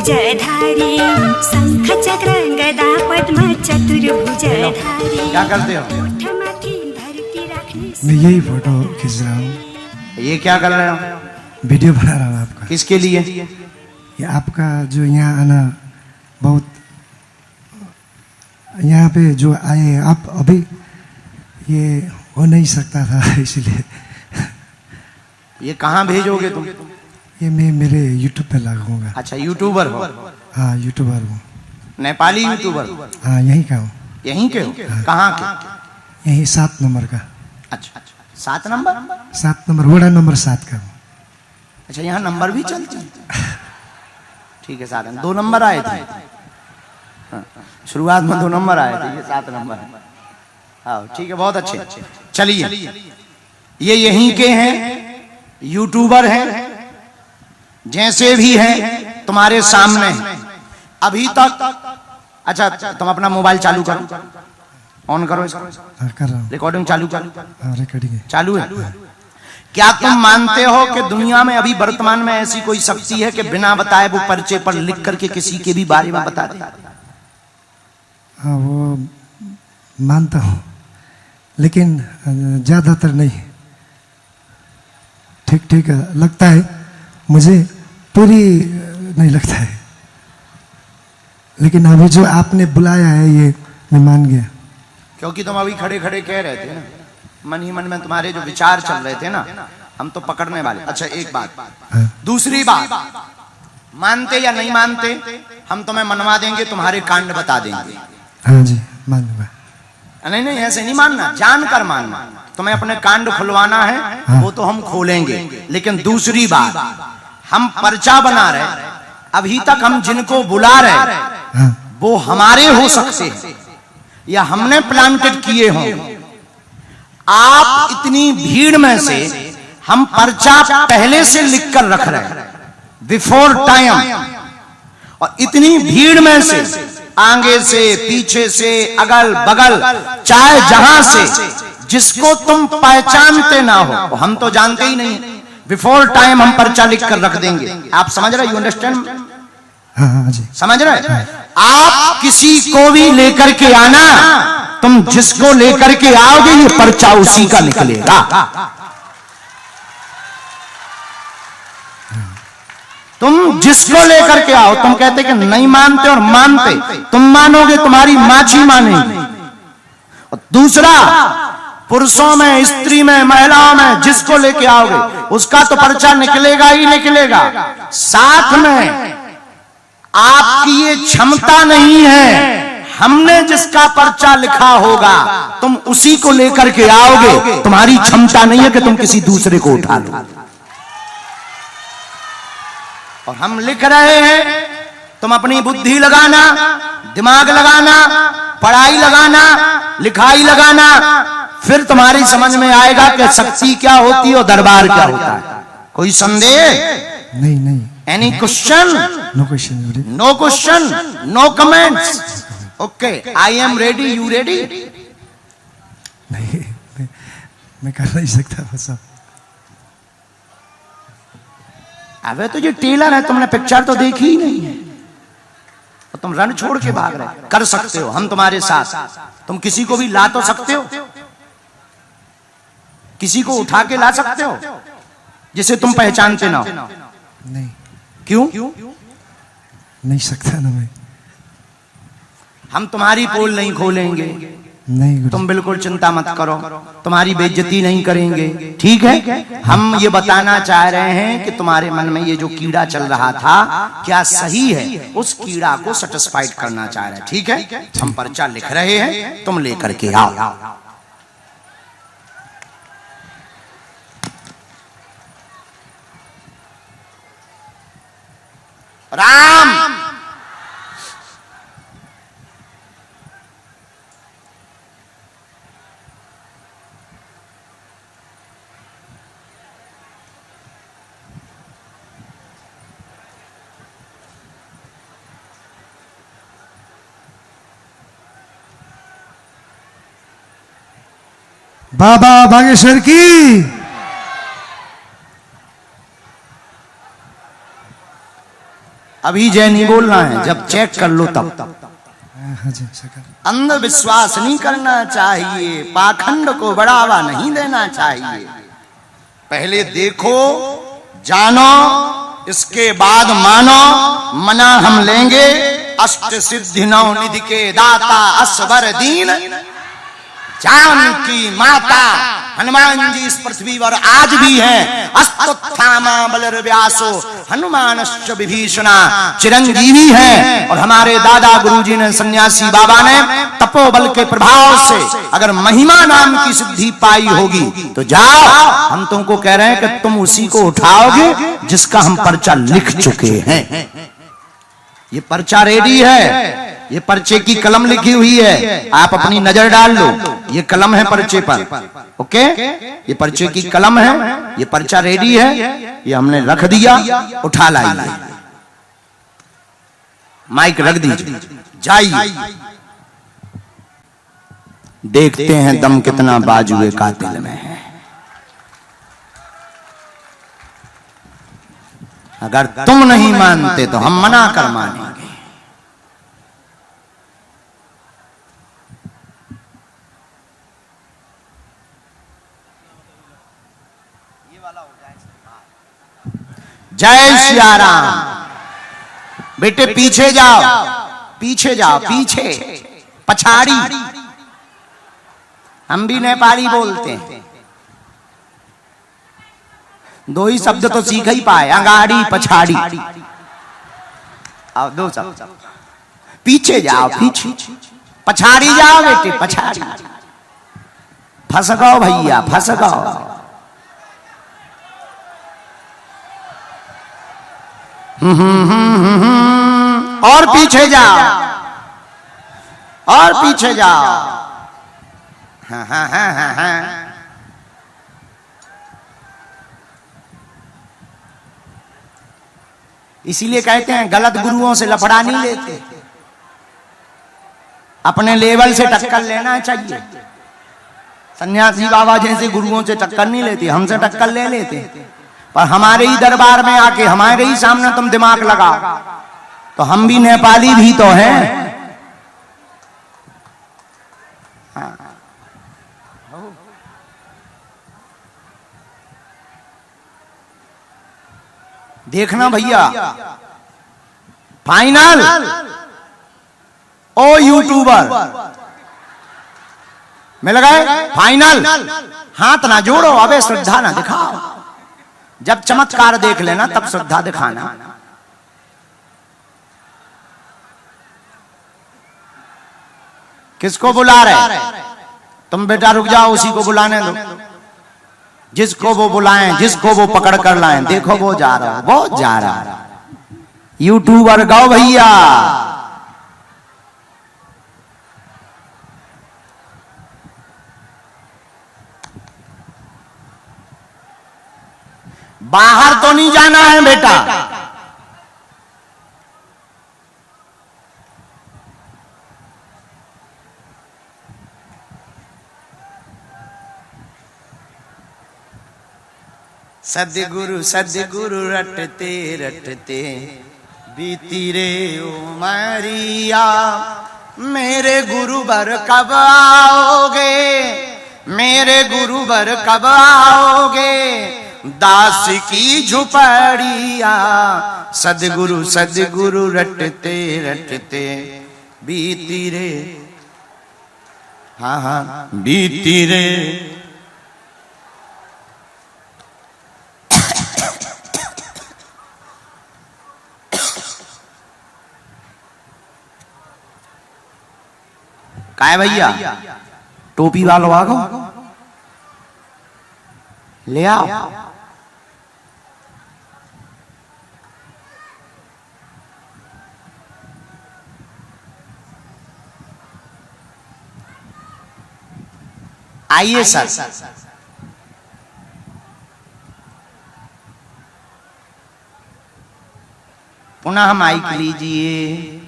चतुर्भुजधारी शंख चक्र गदा पद्म चतुर्भुजधारी। क्या करते हो? मैं यही फोटो खींच रहा हूँ। ये क्या कर रहे हो? वीडियो बना रहा हूँ आपका। किसके लिए? ये आपका जो यहाँ आना बहुत, यहाँ पे जो आए आप अभी ये हो नहीं सकता था इसलिए। ये कहाँ भेजोगे तुम? ये मैं मेरे YouTube पे लगाऊंगा। अच्छा, यूट्यूबर हो? हाँ यूट्यूबर हूँ। नेपाली यूट्यूबर? हाँ यहीं का हूँ। यहीं के हो? कहाँ के? यहीं 7 नंबर का। अच्छा, 7 नंबर? 7 नंबर, वार्ड नंबर 7 का हूँ। अच्छा, यहाँ नंबर भी चलते हैं? ठीक है, 7 2 नंबर आए थे। हाँ, शुरुआत में 2 नंबर आए थे, ये 7 नंबर है। हाँ ठीक है, बहुत अच्छे। चलिए, ये यहीं के हैं, यूट्यूबर हैं, जैसे भी हैं तुम्हारे सामने अभी तक। अच्छा, तुम अपना मोबाइल चालू करो, ऑन करो इसको। हाँ कर रहा हूँ। रिकॉर्डिंग चालू करो। हाँ रिकॉर्डिंग चालू है। क्या तुम मानते हो कि दुनिया में अभी वर्तमान में ऐसी कोई शक्ति है कि बिना बताए वो पर्चे पर लिख करके किसी के भी बारे में बता दे? हाँ वो मानता हूँ, लेकिन ज्यादातर नहीं। ठीक ठीक लगता है मुझे, पूरी नहीं लगता है। लेकिन अभी जो आपने बुलाया है ये मैं मान गया। क्योंकि तुम अभी खड़े खड़े कह रहे थे ना, मन ही मन में तुम्हारे जो विचार चल रहे थे ना, हम तो पकड़ने वाले। अच्छा एक बात। हाँ। दूसरी बात, मानते या नहीं मानते, हम तुम्हें मनवा देंगे, तुम्हारे कांड बता देंगे। हाँ जी मानूंगा। नहीं नहीं, ऐसे नहीं मानना, जानकर मानना। तुम्हें अपने कांड खुलवाना है, हाँ। वो तो हम खोलेंगे। लेकिन दूसरी बात, हम पर्चा बना रहे, अभी तक हम जिनको बुला रहे हाँ। वो हमारे हो सकते हैं या हमने प्लांटेड किए हों। आप इतनी भीड़ में से हम पर्चा पहले से लिख कर रख रहे हैं, बिफोर टाइम, और इतनी भीड़ में से आगे से पीछे से अगल बगल चाहे जहां से जिसको तुम पहचानते ना हो, हम तो जानते ही नहीं, बिफोर टाइम हम पर्चा लिख कर रख देंगे। आप समझ रहे? You understand? हाँ हाँ जी समझ रहे? आप किसी को भी लेकर के आना, तुम जिसको लेकर के आओगे ये पर्चा उसी का निकलेगा। तुम जिसको लेकर के आओ, तुम कहते कि नहीं मानते और मानते, तुम मानोगे, तुम्हारी माछी मानेगी। और दूसरा, पुरुषों में, स्त्री में, महिलाओं में जिसको लेके आओगे उसका तो पर्चा निकलेगा ही निकलेगा। साथ में आपकी ये क्षमता नहीं है, हमने जिसका पर्चा लिखा होगा तुम उसी को लेकर के आओगे। तुम्हारी क्षमता नहीं है कि तुम किसी दूसरे को उठा लो। और हम लिख रहे हैं, तुम अपनी बुद्धि लगाना, दिमाग लगाना, पढ़ाई लगाना, लिखाई लगाना, फिर तुम्हारी समझ में आएगा कि शक्ति क्या होती है और दरबार क्या होता है। कोई संदेह? नहीं नहीं। Any question? No question. No question, no comments. Okay, I am ready, you ready? नहीं मैं कर नहीं सकता बस। अबे तो ये टेलर है, तुमने पिक्चर तो देखी ही नहीं है, तो तुम रन छोड़ के भाग रहे। कर सकते हो, हम तुम्हारे साथ। तुम किसी को भी ला तो सकते हो, किसी को उठा के ला सकते हो जिसे तुम पहचानते ना हो। नहीं। क्यों? नहीं सकता ना मैं। हम तुम्हारी पोल नहीं खोलेंगे, नहीं। तुम बिल्कुल चिंता मत करो, तुम्हारी बेइज्जती नहीं करेंगे, ठीक है? हम ये बताना चाह रहे हैं कि तुम्हारे मन में ये जो कीड़ा चल रहा था क्या सही है, उस कीड़ा को सेटिस्फाइड करना चाह रहे हैं, ठीक है? हम पर्चा लिख रहे हैं, तुम लेकर के आओ। राम बाबा बागेश्वर की। अभी जय नहीं बोलना है, जब चेक कर लो तब। हाँ जी सरकार। अंधविश्वास नहीं करना चाहिए, पाखंड को बढ़ावा नहीं देना चाहिए। पहले देखो, जानो, इसके बाद मानो। मना हम लेंगे अष्ट सिद्धि नौ निधि के दाता असवर दीन जानकी माता। हनुमान जी इस पृथ्वी पर आज भी हैं। अस्तुत्थामा बलर्व्यासो हनुमानश्च विभीषणा, चिरंजीवी हैं। और हमारे दादा गुरुजी ने, सन्यासी बाबा ने तपोबल के प्रभाव से अगर महिमा नाम की सिद्धि पाई होगी तो जाओ, हम तुमको कह रहे हैं कि तुम उसी को उठाओगे जिसका हम पर्चा लिख चुके हैं। ये पर्चा रेडी है, ये पर्चे की कलम लिखी हुई है, आप अपनी नजर डाल लो। ये कलम है पर्चे पर, ओके, ये पर्चे की कलम है, ये पर्चा रेडी है, ये हमने रख दिया, उठा लाइए, माइक रख दीजिए, जाइए, देखते हैं दम कितना बाजुए कातिल में है। अगर तुम नहीं मानते तो हम मना कर मानेंगे। जय सिया राम। बेटे पीछे जाओ, पीछे जाओ, पीछे, पछाड़ी। हम भी नेपाली बोलते हैं, दो ही शब्द तो सीख ही पाए, अगाड़ी पछाड़ी। आओ दो शब्द, पीछे जाओ, पीछे, पछाड़ी जाओ बेटे, पछाड़ी। फंस गओ भैया, फंस गओ। और पीछे जाओ, और पीछे जाओ। हाँ हाँ हाँ हाँ हाँ। इसीलिए कहते हैं गलत गुरुओं से लफड़ा नहीं लेते, अपने लेवल से टक्कर लेना चाहिए। सन्यासी बाबा जैसे गुरुओं से टक्कर नहीं लेते, हमसे टक्कर ले लेते। पर हमारे ही दरबार में आके हमारे ही सामने तुम दिमाग लगा, तो हम भी नेपाली भी तो हैं। हाँ। देखना भैया, फाइनल। ओ यूट्यूबर मिल गए, फाइनल। हाथ ना जोड़ो, अबे श्रद्धा ना दिखाओ। जब चमत्कार देख लेना तब श्रद्धा दिखाना। किसको बुला रहे तुम? बेटा रुक जाओ, उसी को बुलाने दो, जिसको वो बुलाएं, जिसको वो पकड़ कर लाएं। देखो वो जा रहा, वो जा रहा। यूट्यूबर गाओ भैया। बाहर तो नहीं जाना है बेटा, सद्गुरु सद्गुरु रटते रटते बीती रे उमरिया। मेरे गुरुवर कब आओगे, मेरे गुरुवर कब आओगे, दास की झुपड़िया। सद्गुरु सद्गुरु रटते रटते बीती रे, हाँ हाँ बीती रे। काय भैया, टोपी वालों आगो ले आओ। आइए सर, पुनः माइक लीजिए।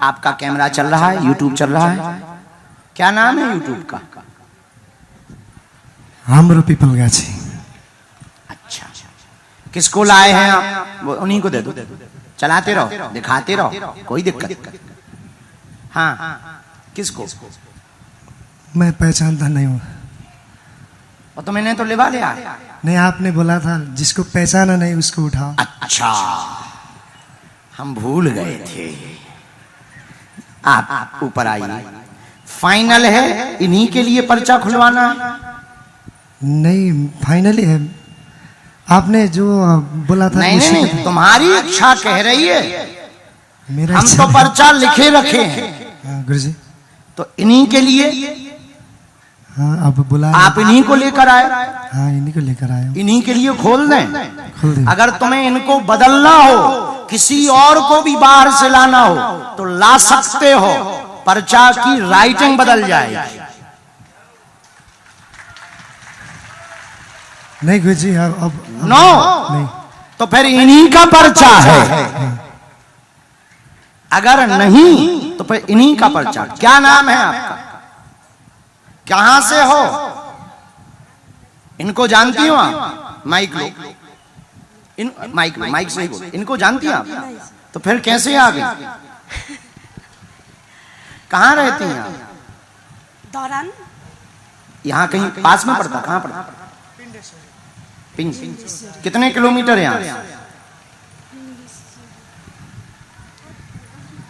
आपका कैमरा चल रहा है, यूट्यूब चल रहा है। क्या नाम है यूट्यूब का? हाम्रो पीपल गाछी। अच्छा, किसको लाए हैं आप? वो उन्हीं को दे दो, चलाते रहो, दिखाते रहो, कोई दिक्कत नहीं। हाँ, किसको? मैं पहचानता नहीं हूँ। और तो मैंने तो लिवा लिया। नहीं, आपने बोला था जिसको पहचाना नहीं उसको उठाओ। अच्छा, हम भूल गए थे। आप ऊपर आइए। फाइनल है, इन्हीं के लिए पर्चा खुलवाना है? नहीं, फाइनली है। आपने जो बोला था नहीं नहीं नहीं, तुम्हारी इच्छा कह रही है। मेरा हम तो पर्चा लिखे रखे हैं। गुरु जी, तो इन्हीं के लिए। हाँ, अब बुला। आप इन्हीं को लेकर आए? हाँ, इन्हीं को लेकर आया हूँ। इन्हीं के लिए खोल दें? खोल दे। अगर तुम्हें इनको बदलना हो, किसी और को भी बाहर से लाना हो तो ला सकते हो, पर्चा की राइटिंग बदल जाएगी। नहीं गुरु जी, अब नो, नहीं। तो फिर इन्हीं का पर्चा है। अगर नहीं तो फिर इन्हीं का पर्चा। क्या नाम है आपका? कहां से हो? इनको जानती हो आप? माइक लो, माइक से ही बोलो। इनको जानती हैं आप? तो फिर कैसे आ गई? कहाँ रहती हैं आप? दौरान यहाँ कहीं पास में पड़ता? कहाँ पड़ता? पिंड। कितने किलोमीटर है यहाँ?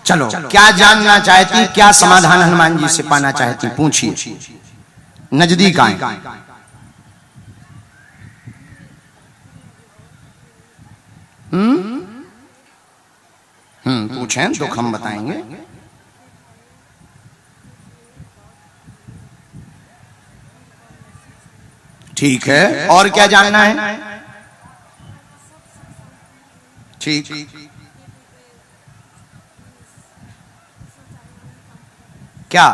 चलो, क्या जानना चाहती, क्या समाधान हनुमान जी से पाना चाहती, पूछिए। नजदीक आए। पूछें, दुख हम बताएंगे। ठीक है, और क्या जानना है? ठीक, क्या?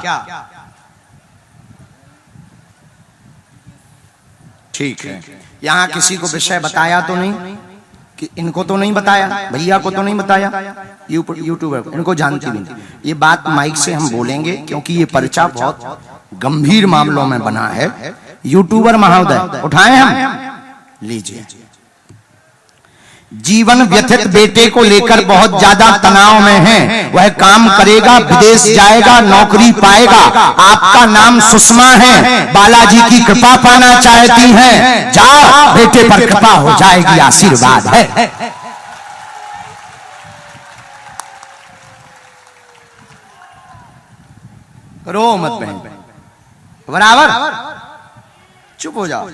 ठीक है, यहाँ किसी को विषय बताया तो नहीं? कि इनको तो नहीं बताया, भैया को तो नहीं बताया, यूट्यूबर इनको जानती नहीं। ये बात माइक से हम बोलेंगे क्योंकि ये पर्चा बहुत गंभीर मामलों में बना है। यूट्यूबर महोदय उठाएं हम, लीजिए। जीवन व्यथित बेटे को लेकर बहुत ज्यादा तनाव में है। वह काम करेगा, विदेश जाएगा, नौकरी पाएगा। आपका नाम सुषमा है, बालाजी की कृपा पाना चाहती हैं। जाओ, बेटे पर कृपा हो जाएगी, आशीर्वाद है। रो मत बहन, बराबर चुप हो जाओ।